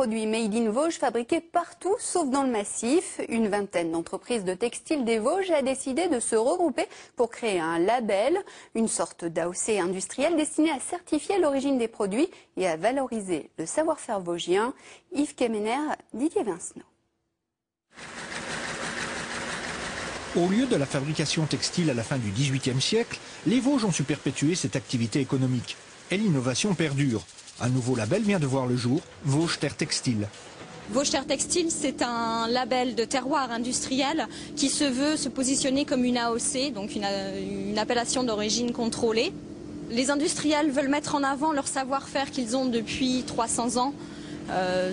produits Made in Vosges fabriqués partout sauf dans le massif. Une vingtaine d'entreprises de textiles des Vosges a décidé de se regrouper pour créer un label, une sorte d'AOC industriel destiné à certifier l'origine des produits et à valoriser le savoir-faire vosgien. Yves Kemener, Didier Vincenot. Au lieu de la fabrication textile à la fin du XVIIIe siècle, les Vosges ont su perpétuer cette activité économique. Et l'innovation perdure. Un nouveau label vient de voir le jour, Vosges Terre Textile. Vosges Terre Textile, c'est un label de terroir industriel qui se veut se positionner comme une AOC, donc une appellation d'origine contrôlée. Les industriels veulent mettre en avant leur savoir-faire qu'ils ont depuis 300 ans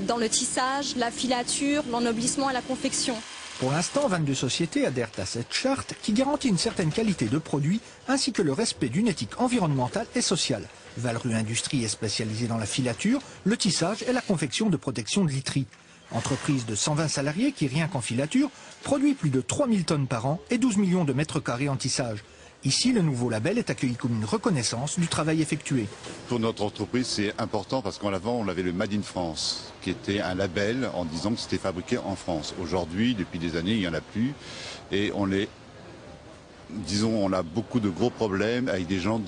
dans le tissage, la filature, l'ennoblissement et la confection. Pour l'instant, 22 sociétés adhèrent à cette charte qui garantit une certaine qualité de produits ainsi que le respect d'une éthique environnementale et sociale. Valru Industrie est spécialisée dans la filature, le tissage et la confection de protection de literie. Entreprise de 120 salariés qui, rien qu'en filature, produit plus de 3000 tonnes par an et 12 millions de mètres carrés en tissage. Ici, le nouveau label est accueilli comme une reconnaissance du travail effectué. Pour notre entreprise, c'est important parce qu'avant, on avait le Made in France, qui était un label en disant que c'était fabriqué en France. Aujourd'hui, depuis des années, il n'y en a plus. Et on a beaucoup de gros problèmes avec des gens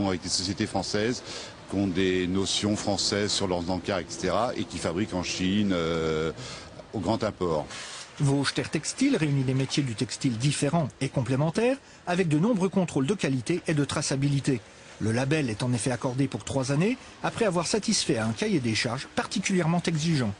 avec des sociétés françaises qui ont des notions françaises sur leurs encarts, etc. et qui fabriquent en Chine au grand import. Vosges Terre Textile réunit des métiers du textile différents et complémentaires avec de nombreux contrôles de qualité et de traçabilité. Le label est en effet accordé pour 3 années après avoir satisfait à un cahier des charges particulièrement exigeant.